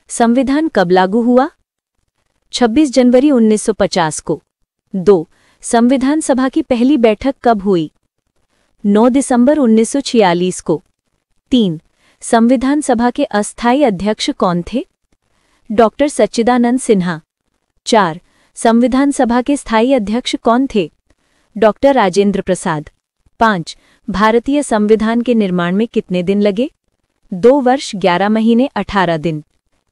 संविधान कब लागू हुआ? 26 जनवरी 1950 को। 2. संविधान सभा की पहली बैठक कब हुई? 9 दिसंबर 1946 को। 3. संविधान सभा के अस्थायी अध्यक्ष कौन थे? डॉक्टर सच्चिदानंद सिन्हा। 4. संविधान सभा के स्थायी अध्यक्ष कौन थे? डॉक्टर राजेंद्र प्रसाद। 5. भारतीय संविधान के निर्माण में कितने दिन लगे? 2 वर्ष 11 महीने 18 दिन।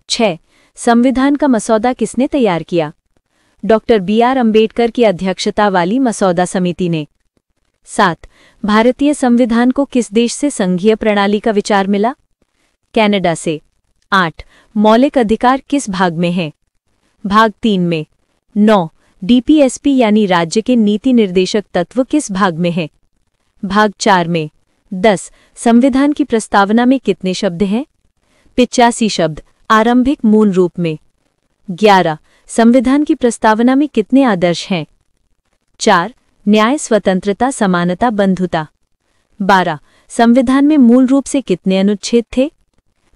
6. संविधान का मसौदा किसने तैयार किया? Doctor B.R. अम्बेडकर की अध्यक्षता वाली मसौदा समिति ने। 7. भारतीय संविधान को किस देश से संघीय प्रणाली का विचार मिला? कनाडा से। 8. मौलिक अधिकार किस भाग में है? भाग 3 में। 9. DPSP यानी राज्य के नीति निर्देशक तत्व किस भाग में है? भाग 4 में। 10. संविधान की प्रस्तावना में कितने शब्द हैं? 85 शब्द, आरंभिक मूल रूप में। 11. संविधान की प्रस्तावना में कितने आदर्श हैं? 4. न्याय, स्वतंत्रता, समानता, बंधुता। 12. संविधान में मूल रूप से कितने अनुच्छेद थे?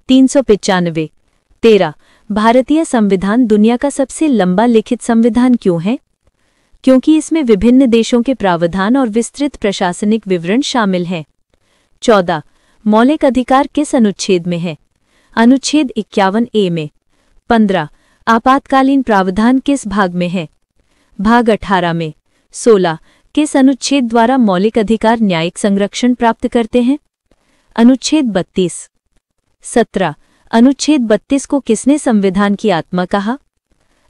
395। 13. भारतीय संविधान दुनिया का सबसे लंबा लिखित संविधान क्यों है? क्योंकि इसमें विभिन्न देशों के प्रावधान और विस्तृत प्रशासनिक विवरण शामिल हैं। 14. मौलिक अधिकार किस अनुच्छेद में है? अनुच्छेद 51A में। 15. आपातकालीन प्रावधान किस भाग में है? भाग 18 में। 16. किस अनुच्छेद द्वारा मौलिक अधिकार न्यायिक संरक्षण प्राप्त करते हैं? अनुच्छेद 32। 17. अनुच्छेद 32 को किसने संविधान की आत्मा कहा?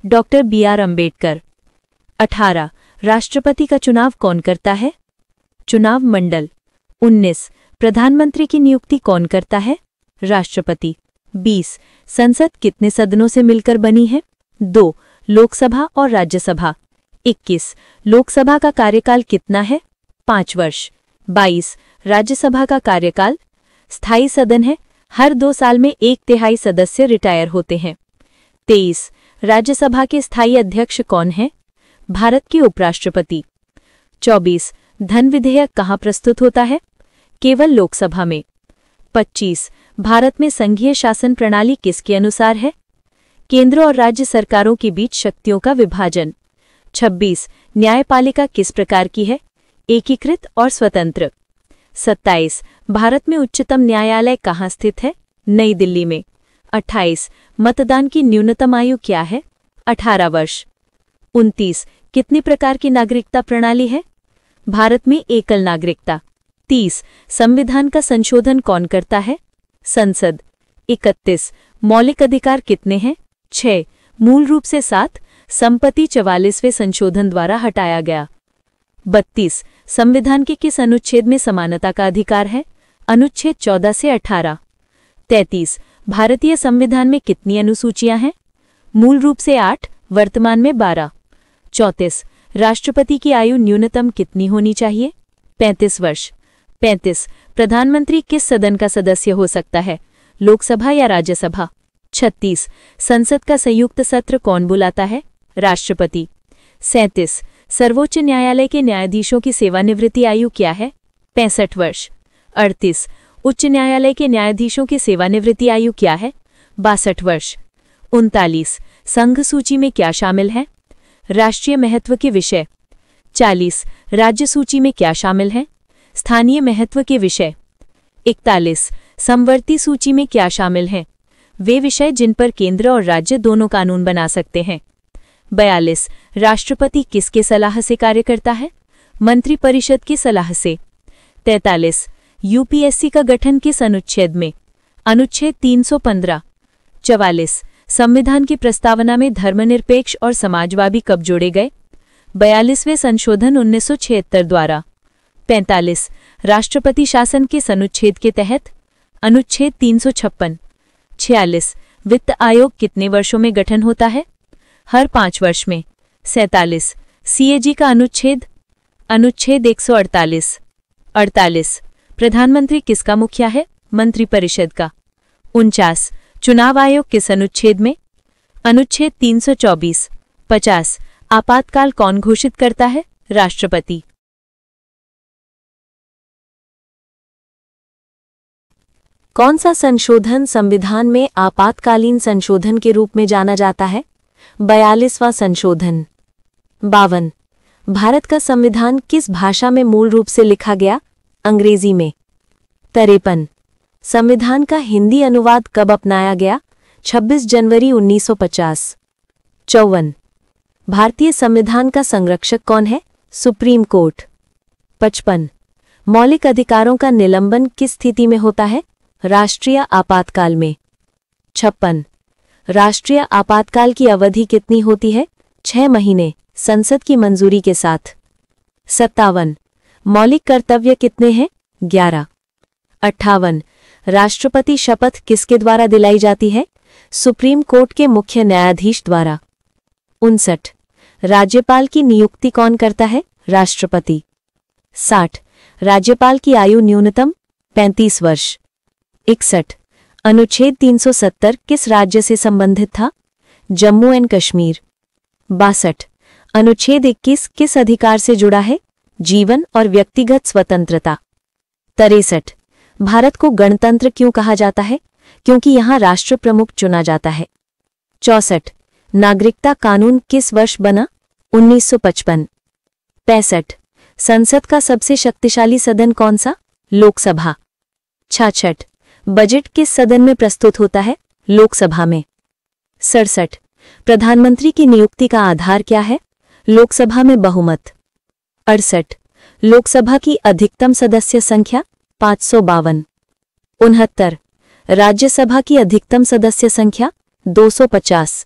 Doctor B.R. अम्बेडकर। 18. राष्ट्रपति का चुनाव कौन करता है? चुनाव मंडल। 19. प्रधानमंत्री की नियुक्ति कौन करता है? राष्ट्रपति। 20. संसद कितने सदनों से मिलकर बनी है? 2. लोकसभा और राज्यसभा। 21. लोकसभा का कार्यकाल कितना है? 5 वर्ष। 22. राज्यसभा का कार्यकाल स्थायी सदन है, हर 2 साल में 1/3 सदस्य रिटायर होते हैं। 23. राज्यसभा के स्थायी अध्यक्ष कौन हैं? भारत के उपराष्ट्रपति। 24. धन विधेयक कहाँ प्रस्तुत होता है? केवल लोकसभा में। 25. भारत में संघीय शासन प्रणाली किसके अनुसार है? केंद्र और राज्य सरकारों के बीच शक्तियों का विभाजन। 26. न्यायपालिका किस प्रकार की है? एकीकृत और स्वतंत्र। 27. भारत में उच्चतम न्यायालय कहाँ स्थित है? नई दिल्ली में। 28. मतदान की न्यूनतम आयु क्या है? 18 वर्ष। 29. कितनी प्रकार की नागरिकता प्रणाली है? भारत में एकल नागरिकता। 30. संविधान का संशोधन कौन करता है? संसद। 31. मौलिक अधिकार कितने हैं? 6. मूल रूप से 7, संपत्ति 44वें संशोधन द्वारा हटाया गया। 32. संविधान के किस अनुच्छेद में समानता का अधिकार है? अनुच्छेद 14 से 18। 33. भारतीय संविधान में कितनी अनुसूचियां हैं? मूल रूप से 8, वर्तमान में 12। 34. राष्ट्रपति की आयु न्यूनतम कितनी होनी चाहिए? 35 वर्ष। 35. प्रधानमंत्री किस सदन का सदस्य हो सकता है? लोकसभा या राज्यसभा? 36. संसद का संयुक्त सत्र कौन बुलाता है? राष्ट्रपति। 37. सर्वोच्च न्यायालय के न्यायाधीशों की सेवानिवृत्ति आयु क्या है? 65 वर्ष। 38. उच्च न्यायालय के न्यायाधीशों की सेवानिवृत्ति आयु क्या है? 62 वर्ष। 39. संघ सूची में क्या शामिल है? राष्ट्रीय महत्व के विषय। 40. राज्य सूची में क्या शामिल है? स्थानीय महत्व के विषय। 41. समवर्ती सूची में क्या शामिल हैं? वे विषय जिन पर केंद्र और राज्य दोनों कानून बना सकते हैं। 42. राष्ट्रपति किसके सलाह से कार्य करता है? मंत्रिपरिषद की सलाह से। 43. यूपीएससी का गठन किस अनुच्छेद में? अनुच्छेद 315। 44. संविधान की प्रस्तावना में धर्मनिरपेक्ष और समाजवादी कब जोड़े गए? 42वें संशोधन 1976 द्वारा। 45. राष्ट्रपति शासन किस अनुच्छेद के तहत? अनुच्छेद 356। 46. वित्त आयोग कितने वर्षों में गठन होता है? हर 5 वर्ष में। 47. सीएजी का अनुच्छेद? अनुच्छेद 148। 48. प्रधानमंत्री किसका मुखिया है? मंत्रिपरिषद का। 49. चुनाव आयोग किस अनुच्छेद में? अनुच्छेद 324। 50. आपातकाल कौन घोषित करता है? राष्ट्रपति। कौन सा संशोधन संविधान में आपातकालीन संशोधन के रूप में जाना जाता है? 42वां संशोधन। 52। भारत का संविधान किस भाषा में मूल रूप से लिखा गया? अंग्रेजी में। 53। संविधान का हिंदी अनुवाद कब अपनाया गया? 26 जनवरी 1950। 54। भारतीय संविधान का संरक्षक कौन है? Supreme court. 55। मौलिक अधिकारों का निलंबन किस स्थिति में होता है? राष्ट्रीय आपातकाल में। 56। राष्ट्रीय आपातकाल की अवधि कितनी होती है? 6 महीने, संसद की मंजूरी के साथ। 57। मौलिक कर्तव्य कितने हैं? 11। 58। राष्ट्रपति शपथ किसके द्वारा दिलाई जाती है? सुप्रीम कोर्ट के मुख्य न्यायाधीश द्वारा। 59। राज्यपाल की नियुक्ति कौन करता है? राष्ट्रपति। 60। राज्यपाल की आयु न्यूनतम 35 वर्ष। 61। अनुच्छेद 370 किस राज्य से संबंधित था? जम्मू एंड कश्मीर। 62। अनुच्छेद 21 किस अधिकार से जुड़ा है? जीवन और व्यक्तिगत स्वतंत्रता। 63। भारत को गणतंत्र क्यों कहा जाता है? क्योंकि यहां राष्ट्र प्रमुख चुना जाता है। 64। नागरिकता कानून किस वर्ष बना? 1955। 65। संसद का सबसे शक्तिशाली सदन कौन सा? लोकसभा। 66। बजट किस सदन में प्रस्तुत होता है? लोकसभा में। 67। प्रधानमंत्री की नियुक्ति का आधार क्या है? लोकसभा में बहुमत। 68। लोकसभा की अधिकतम सदस्य संख्या? 552। 69। राज्यसभा की अधिकतम सदस्य संख्या? 250।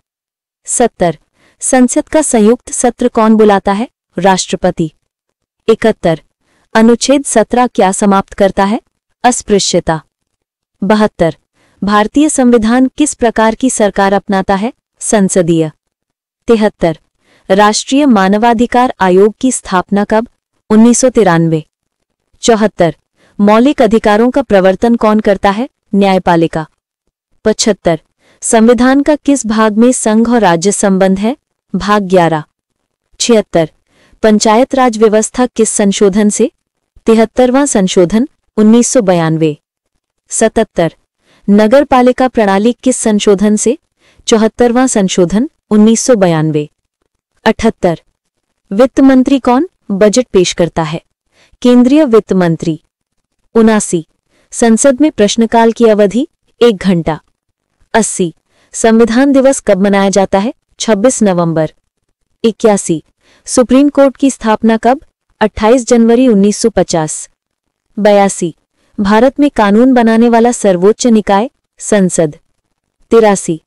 70। संसद का संयुक्त सत्र कौन बुलाता है? राष्ट्रपति। 71। अनुच्छेद 17 क्या समाप्त करता है? अस्पृश्यता। 72। भारतीय संविधान किस प्रकार की सरकार अपनाता है? संसदीय। 73। राष्ट्रीय मानवाधिकार आयोग की स्थापना कब? 1993। 74। मौलिक अधिकारों का प्रवर्तन कौन करता है? न्यायपालिका। 75। संविधान का किस भाग में संघ और राज्य संबंध है? भाग 11। 76। पंचायत राज व्यवस्था किस संशोधन से? 73वां संशोधन 1992। 77। नगर पालिका प्रणाली किस संशोधन से? 74वां संशोधन 1992। 78। वित्त मंत्री कौन बजट पेश करता है? केंद्रीय वित्त मंत्री। 79। संसद में प्रश्नकाल की अवधि 1 घंटा। 80। संविधान दिवस कब मनाया जाता है? 26 नवंबर। 81। सुप्रीम कोर्ट की स्थापना कब? 28 जनवरी 1950। 82। भारत में कानून बनाने वाला सर्वोच्च निकाय? संसद। 83।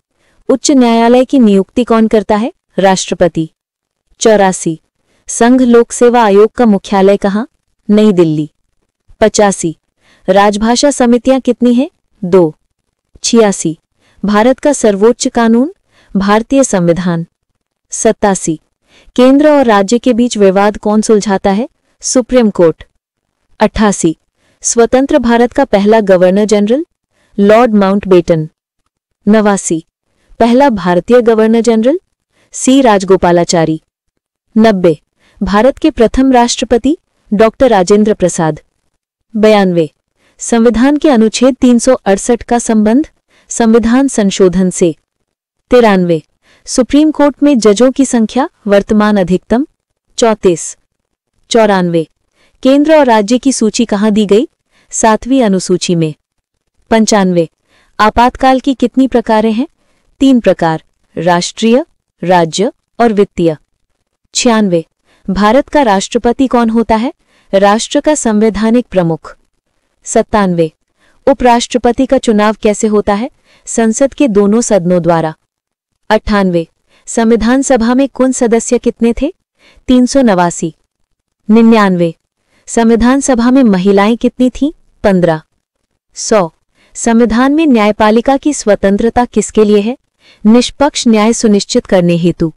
उच्च न्यायालय की नियुक्ति कौन करता है? राष्ट्रपति। 84। संघ लोक सेवा आयोग का मुख्यालय कहाँ? नई दिल्ली। 85। राजभाषा समितियां कितनी हैं? 2। 86। भारत का सर्वोच्च कानून? भारतीय संविधान। 87। केंद्र और राज्य के बीच विवाद कौन सुलझाता है? Supreme court. 88। स्वतंत्र भारत का पहला गवर्नर जनरल? Lord Mountbatten. 89। पहला भारतीय गवर्नर जनरल? सी राजगोपालाचारी। 90। भारत के प्रथम राष्ट्रपति? डॉक्टर राजेंद्र प्रसाद। 92। संविधान के अनुच्छेद 368 का संबंध? संविधान संशोधन से। 93। सुप्रीम कोर्ट में जजों की संख्या? वर्तमान अधिकतम 34। 94। केंद्र और राज्य की सूची कहाँ दी गई? 7वीं अनुसूची में। 95। आपातकाल की कितनी प्रकारें हैं? 3 प्रकार, राष्ट्रीय, राज्य और वित्तीय। 96। भारत का राष्ट्रपति कौन होता है? राष्ट्र का संवैधानिक प्रमुख। 97। उपराष्ट्रपति का चुनाव कैसे होता है? संसद के दोनों सदनों द्वारा। 98। संविधान सभा में कुल सदस्य कितने थे? 389। 99। संविधान सभा में महिलाएं कितनी थीं? 15। 100। संविधान में न्यायपालिका की स्वतंत्रता किसके लिए है? निष्पक्ष न्याय सुनिश्चित करने हेतु।